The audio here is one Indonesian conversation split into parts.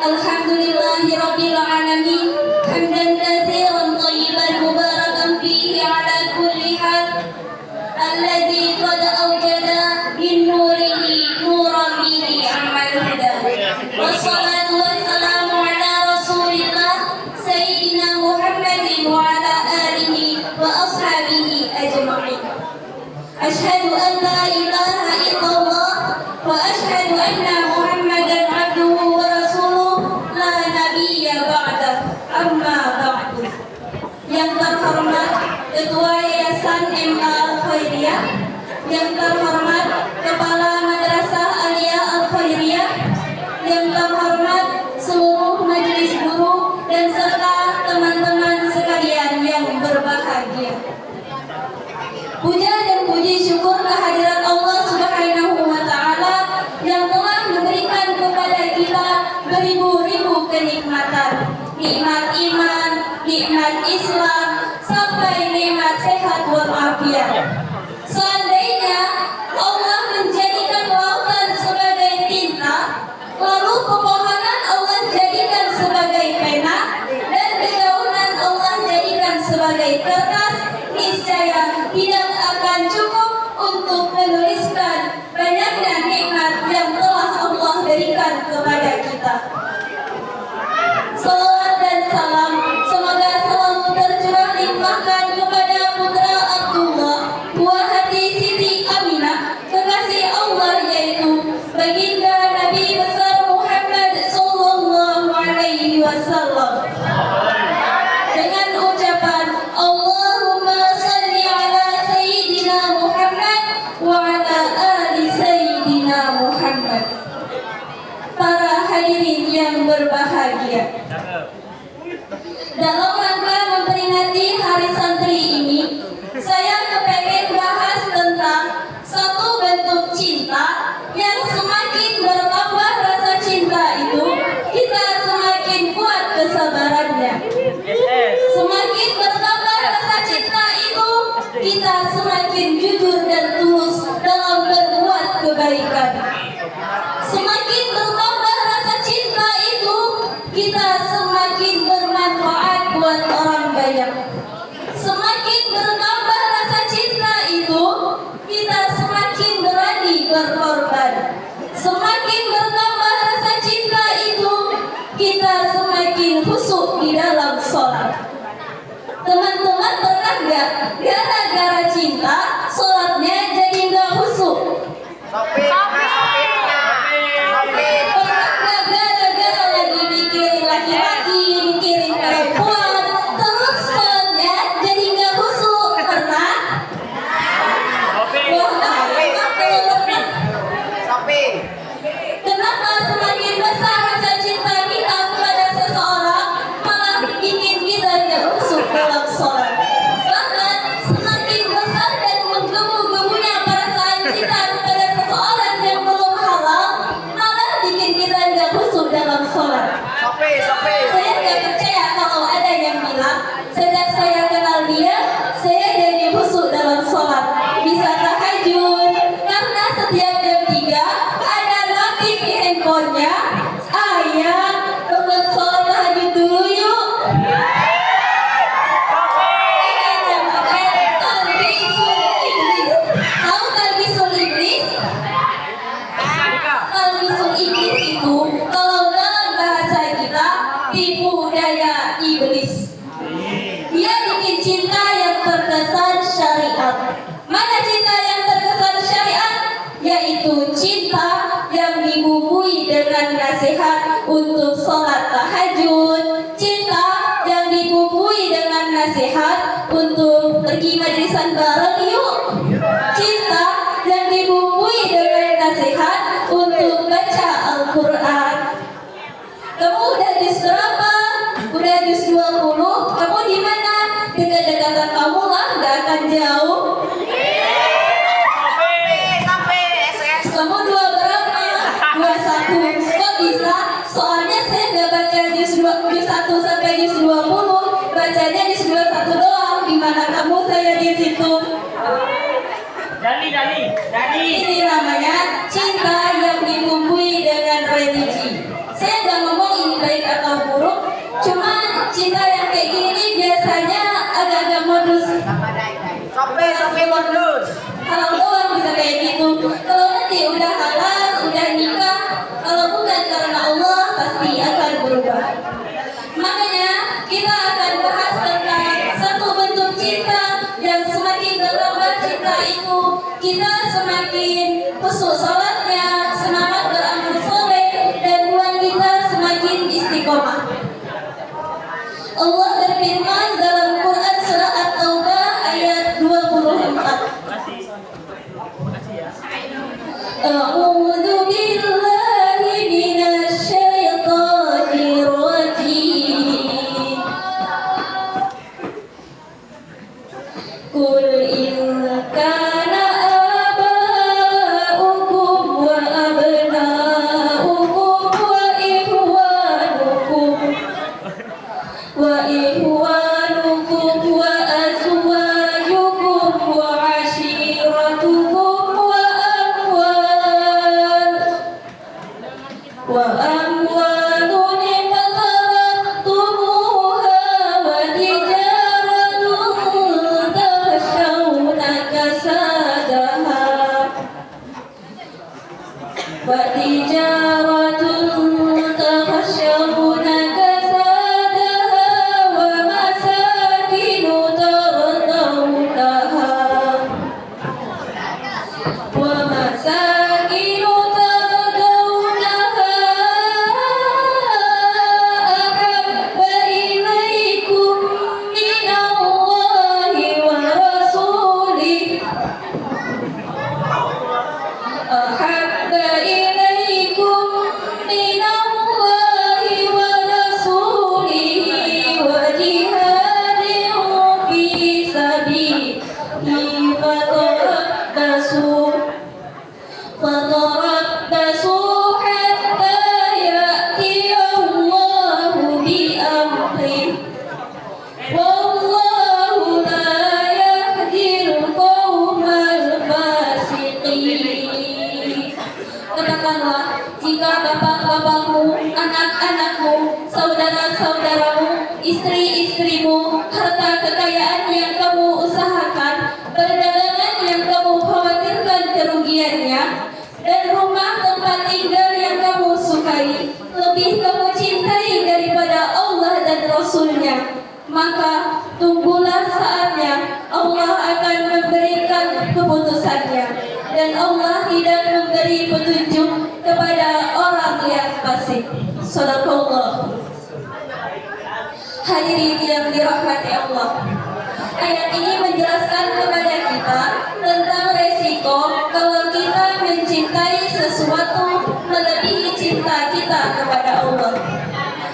Alhamdulillahi rabbil alamin, hamdan katsiran thayyiban mubarakan fihi ala kulli hal, alladzi qad awjada min nurihi nuran bihi amal huda. Wassalatu wassalamu ala rasulillah sayyidina Muhammadin wa ala alihi wa ashabihi ajma'in. Ashhadu an la ilaha illallah wa ashhadu anna Muhammadan abduhu wa rasuluh la nabiyya ba'dah. Amma ba'du. Yang terhormat Ketua Yayasan MA Al-Khairiyah, yang terhormat Kepala Madrasah Aliyah Al-Khairiyah, yang terhormat seluruh majelis guru dan serta teman-teman sekalian yang berbahagia. Puja dan puji syukur kehadirat Allah Subhanahu wa Ta'ala yang telah memberikan kepada kita beribu-ribu kenikmatan, nikmat iman, nikmat Islam, sampai nikmat sehat walafiat. Seandainya Allah menjadikan lautan sebagai tinta, lalu pepohonan Allah jadikan sebagai pena, dan dedaunan Allah jadikan sebagai kertas, niscaya tidak akan cukup untuk menuliskan banyaknya nikmat yang telah Allah berikan kepada kita. Salawat dan salam semoga selalu tercurah limpahkan kepada putra Abdullah, buah hati Siti Aminah, kekasih Allah, yaitu baginda Nabi besar Muhammad sallallahu alaihi wasallam. Dengan ucapan Allahumma salli ala Sayyidina Muhammad wa ala ali Sayyidina Muhammad. Para hadirin yang berbahagia, dalam rangka memperingati Hari Santri ini, saya kepengen bahas tentang satu bentuk cinta yang semakin bertambah rasa cinta itu, kita semakin kuat kesabarannya. Semakin bertambah rasa cinta itu, kita semakin jujur dan tulus dalam berbuat kebaikan. Semakin bertambah rasa cinta itu, kita semakin bermanfaat buat orang banyak. Semakin bertambah rasa cinta itu, kita semakin berani berkorban. Semakin bertambah rasa cinta itu, kita semakin khusyuk di dalam sholat. Teman-teman pernah gak gara-gara cinta sholatnya jadi gak khusyuk? Pernah gak gara-gara lagi mikirin laki-laki, mikirin perempuan, terus sholatnya jadi gak khusyuk? Pernah? Kenapa semakin besar rasa cinta kita kepada seseorang malah bikin kita gak khusyuk dalam sholat? Bahkan semakin besar dan menggemu-gemunya perasaan kita kepada seseorang yang belum halal malah bikin kita gak khusyuk dalam sholat. Saya gak percaya kalau ada yang bilang sejak saya kenal dia, saya jadi khusyuk dalam sholat, bisa tahajud, karena setiap jam 3 ada notif di handphonenya, ayah bangun sholat tahajud dulu yuk. Tahu talbisul iblis? Talbisul iblis itu kalau dalam bahasa kita tipu daya iblis. Dia bikin cinta yang terkesan syariat. Mana cinta yang terkesan syariat? Yaitu cinta yang dibumbui dengan nasihat untuk sholat tahajud, cinta yang dibumbui dengan nasihat untuk pergi majlisan bareng yuk, cinta yang dibumbui dengan nasihat untuk baca Al-Quran. Kamu udah juz berapa? Udah juz 20? Kamu di mana? Dekat-dekatan kamu lah, gak akan jauh. Kamu 2 berapa? 21. Kok bisa? Soalnya saya gak baca juz 1 sampai juz 20, bacanya juz 21 doang. Gimana kamu? Saya di situ. Dani. Ini nama halal doang bisa kayak gitu. Kalau nanti udah halal, udah nikah, kalau bukan karena Allah pasti akan berubah. Makanya kita akan bahas tentang satu bentuk cinta yang semakin bertambah cinta itu, kita semakin khusyuk salatnya, semangat beramal soleh, dan hubungan kita semakin istiqomah. Allah berfirman dalam Quran surah At-Taubah ayat 24. A'udzu billahi minasy syaithanir rajim. Qul in kana aba'ukum wa abna'ukum wa ikhwanukum wa azwajukum wa ashiratukum wa amwalun iqtaraftumuha wa tijaratun takhshawna kasadaha wa masakinu tardawnaha ahabba ilaikum minallahi wa rasulihi ahabba ilaikum minallahi wa rasulihi wa jihadin fi sabilihi fatarabbasu hatta ya'tiyallahu bi amrih wallahu la yahdil qaumal fasiqin. Katakanlah, jika bapak-bapakmu, anak-anakmu, saudara-saudaramu, istri-istrimu, harta kekayaan yang kamu usahakan, perdagangan yang kamu khawatirkan kerugiannya, dan rumah tempat tinggal yang kamu sukai lebih kamu cintai daripada Allah dan Rasulnya, maka tunggulah saatnya Allah akan memberikan keputusannya, dan Allah tidak memberi petunjuk kepada orang yang fasik. Shadaqallah. Hadirin yang dirahmati Allah, ayat ini menjelaskan kepada kita tentang resiko kalau kita mencintai sesuatu melebihi cinta kita kepada Allah.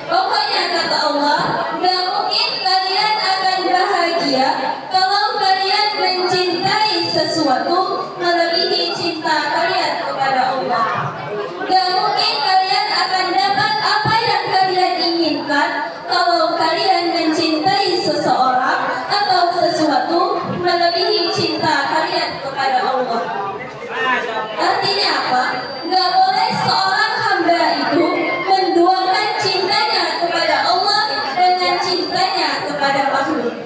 Pokoknya kata Allah, gak mungkin kalian akan bahagia kalau kalian mencintai sesuatu melebihi cinta kalian kepada Allah. Gak mungkin kalian akan dapat apa yang kalian inginkan kalau kalian mencintai seseorang atau sesuatu melebihi cinta kalian kepada Allah. Artinya apa? Gak boleh seorang hamba itu menduakan cintanya kepada Allah dengan cintanya kepada makhluk.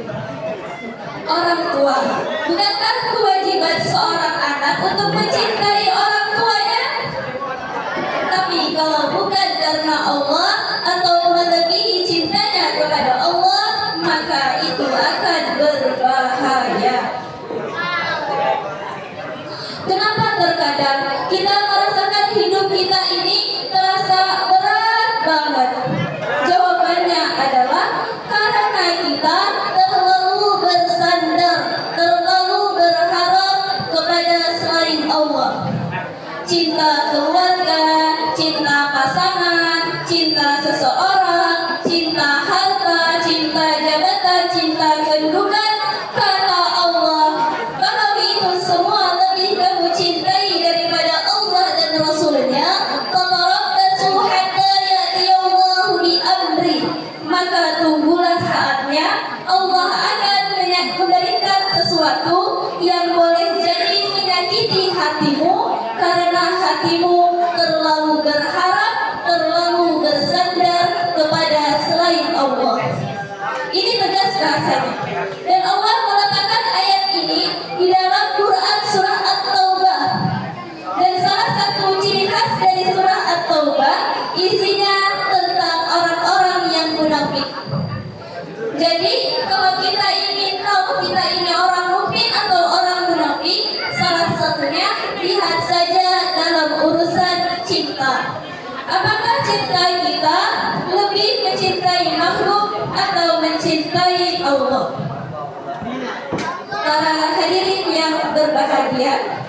Orang tua, bukankah kewajiban seorang anak untuk mencintai orang tuanya? Tapi kalau bukan karena Allah atau melebihi cintanya kepada Allah, maka itu akan berbahaya. Kenapa terkadang kita merasakan hidup kita ini terasa berat banget? Jawabannya adalah karena kita terlalu bersandar, terlalu berharap kepada selain Allah. Cinta keluarga, cinta pasangan, cinta seseorang, cinta harta, cinta jabatan, cinta kedudukan, kata Allah, kalau itu semua lebih kamu cintai daripada Allah dan Rasulnya, fatarabbasu hatta ya'tiyallahu bi amri, maka tunggulah saatnya Allah akan memberikan sesuatu yang boleh jadi menyakiti hatimu karena hatimu terlalu berharap, terlalu bersandar kepada selain Allah. Ini tegas bahasanya. Dan Allah meletakkan ayat ini di dalam lihat saja dalam urusan cinta. Apakah cinta kita lebih mencintai makhluk atau mencintai Allah? Para hadirin yang berbahagia,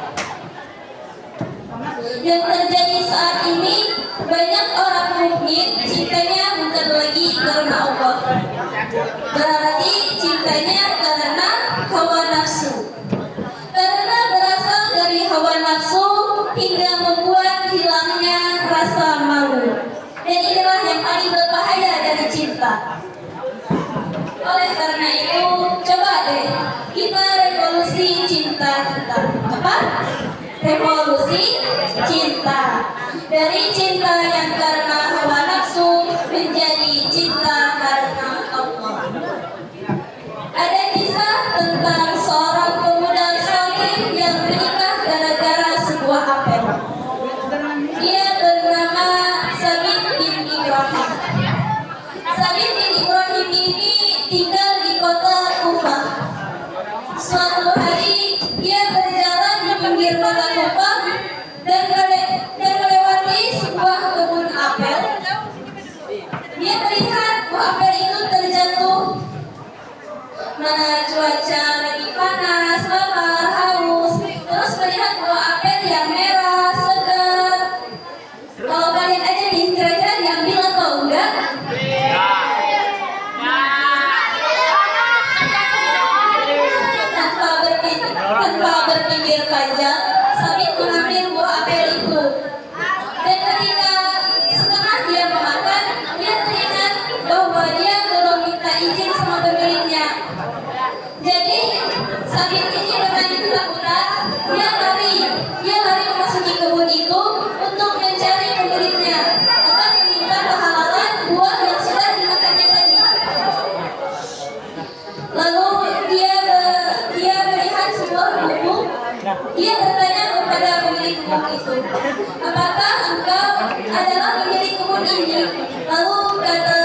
yang terjadi saat ini, banyak orang mukmin cintanya bukan lagi karena Allah, berarti cintanya karena hawa nafsu. Karena berasal dari hawa nafsu hingga membuat hilangnya rasa malu. Dan inilah yang paling berbahaya dari cinta. Oleh karena itu, coba deh kita revolusi cinta kita. Apa? Revolusi cinta. Dari cinta yang karena hawa nafsu menjadi cinta karena Allah. Ada kisah tentang seorang pemuda saleh yang menikah gara-gara sebuah apel. Dia bernama Sabit bin Ibrahim. Sabit bin Ibrahim ini tinggal di kota Kufah. Suatu hari dia berjalan di pinggir kota Kufah dan melewati sebuah kebun apel. Dia melihat buah apel itu terjatuh. Mana cuaca lagi panas, lapar, haus, terus melihat buah apel yang merah, segar. Kalau kalian aja nih, kira-kira diambil atau enggak? Tanpa berpikir panjang, Sabit mengambil buah apel itu. Dan ketika setelah dia memakan, dia teringat bahwa dia belum minta izin sama pemiliknya. Jadi Sabit ini dengan ketakutan, dia lari memasuki kebun itu untuk mencari pemiliknya, akan meminta kehalalan buah yang sudah dimakannya tadi. Lalu dia melihat sebuah gubuk. Dia bertanya kepada pemilik kebun itu, apakah engkau adalah pemilik kebun ini? Lalu kata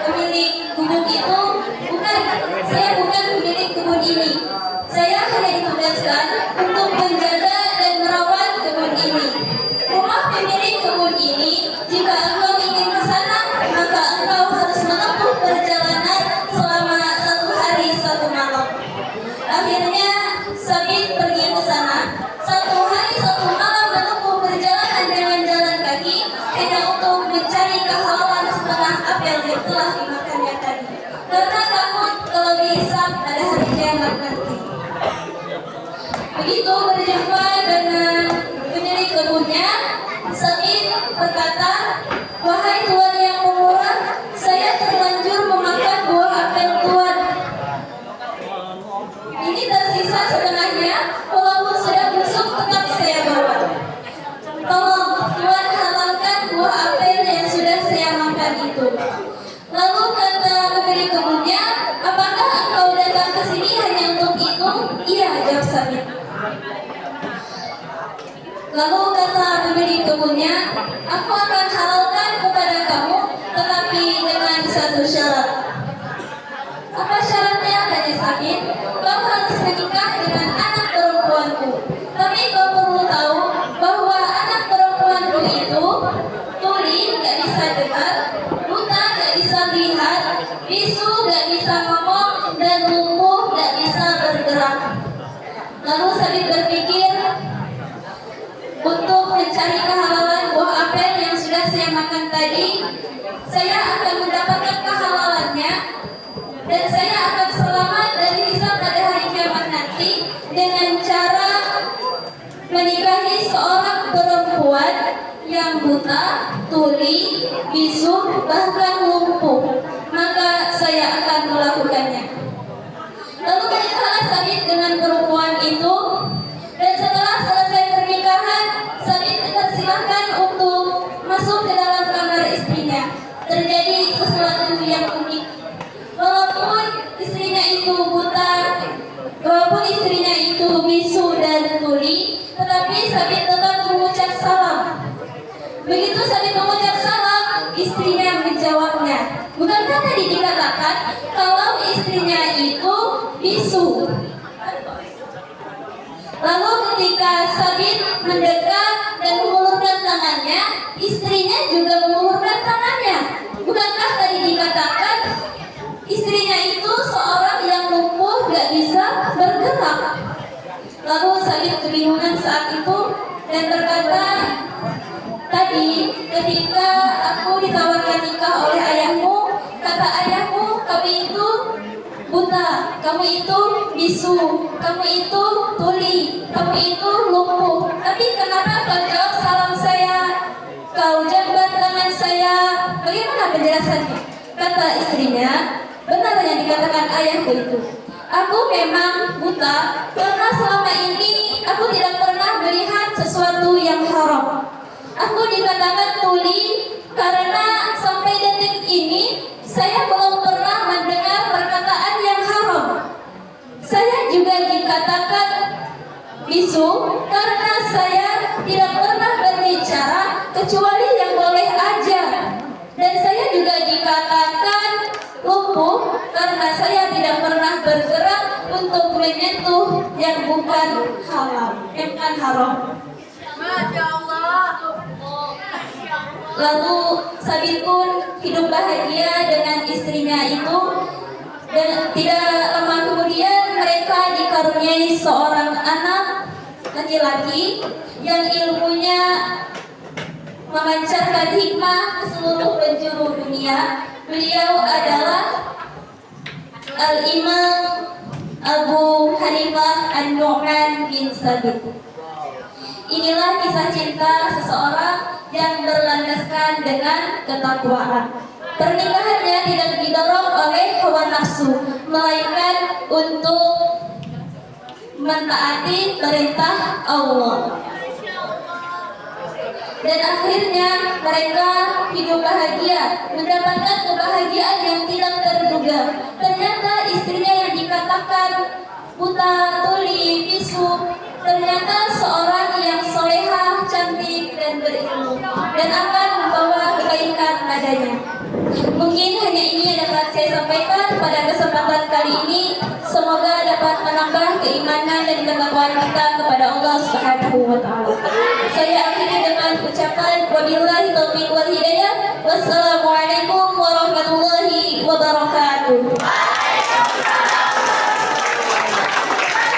pemilik gubuk itu, bukan, saya bukan pemilik kebun ini. Saya hanya ditugaskan untuk menjaga dan merawat kebun ini. Rumah pemilik kebun ini, jika engkau ingin ke sana, maka engkau harus menempuh perjalanan selama 1 hari 1 malam. Akhirnya Sabit pergi ke sana. 1 hari 1 malam menempuh perjalanan dengan jalan kaki hanya untuk mencari kehalalan setengah apel yang telah dimakannya tadi. Karena takut kalau dihisap pada hari kiamat nanti. Begitu berjumpa dengan pemilik kebunnya, Sabit berkata, "Wahai Tuan yang pemurah, saya terlanjur memakan buah apel Tuan. Ini tersisa setengahnya, walaupun sudah busuk tetap saya bawa. Tolong Tuan halalkan buah apel yang sudah saya makan itu." Lalu kata pemilik kebunnya, "Apakah engkau datang ke sini hanya untuk itu?" "Iya," jawab Sabit. Lalu kata pemilik kebunnya, "Aku akan halalkan kepada kamu, tetapi dengan satu syarat." "Apa syaratnya?" tanya Sabit. "Kau harus menikah dengan anak perempuanku. Tapi kau perlu tahu bahwa anak perempuanku itu tuli, gak bisa dengar, buta, gak bisa lihat, bisu, gak bisa ngomong, dan lumpuh, gak bisa bergerak." Lalu Sabit berpikir, untuk mencari kehalalan buah apel yang sudah saya makan tadi, saya akan mendapatkan kehalalannya dan saya akan selamat dari hisab pada hari kiamat nanti dengan cara menikahi seorang perempuan yang buta, tuli, bisu, bahkan lumpuh. Maka saya akan melakukannya. Lalu menikahlah Sabit dengan perempuan itu. Dan setelah selesai pernikahan, Sabit dipersilahkan untuk masuk ke dalam kamar istrinya. Terjadi sesuatu yang unik. Walaupun istrinya itu buta, walaupun istrinya itu bisu dan tuli, tetapi Sabit tetap mengucap salam. Begitu Sabit mengucap salam, istrinya menjawabnya. Bukankah tadi dikatakan kalau istrinya itu bisu? Lalu ketika Sabit mendekat dan mengulurkan tangannya, istrinya juga mengulurkan tangannya. Bukankah tadi dikatakan istrinya itu seorang yang lumpuh, gak bisa bergerak? Lalu Sabit kebingungan saat itu dan berkata, tadi ketika aku ditawarkan nikah oleh ayahmu, kata ayahmu, kamu itu buta, kamu itu bisu, kamu itu tuli, kamu itu lumpuh. Tapi kenapa kau jawab salam saya, kau jabat tangan saya? Bagaimana penjelasannya? Kata istrinya, benar yang dikatakan ayahku itu. Aku memang buta karena selama ini aku tidak pernah melihat sesuatu yang haram. Aku dikatakan tuli karena sampai detik ini saya belum pernah mendengar perkataan yang haram. Saya juga dikatakan bisu karena saya tidak pernah berbicara kecuali yang boleh aja. Dan saya juga dikatakan lumpuh karena saya tidak pernah bergerak untuk menyentuh yang bukan halal, yang bukan haram. Masya Allah. Lalu Sabit pun hidup bahagia dengan istrinya itu, dan tidak lama kemudian mereka dikaruniai seorang anak laki-laki yang ilmunya memancarkan hikmah ke seluruh penjuru dunia. Beliau adalah Al-Imam Abu Hanifah An-Nu'man bin Sabit. Inilah kisah cinta seseorang yang berlandaskan dengan ketakwaan. Pernikahannya tidak didorong oleh hawa nafsu, melainkan untuk mentaati perintah Allah. Dan akhirnya mereka hidup bahagia, mendapatkan kebahagiaan yang tidak terduga. Ternyata istrinya yang dikatakan buta, tuli, bisu, ternyata seorang yang soleha, cantik, dan berilmu, dan akan membawa kebaikan padanya. Mungkin hanya ini yang dapat saya sampaikan pada kesempatan kali ini. Semoga dapat menambah keimanan dan ketakwaan kita kepada Allah Subhanahu wa Ta'ala. Saya akhiri dengan ucapan wabillahi taufiq wal hidayah. Wassalamualaikum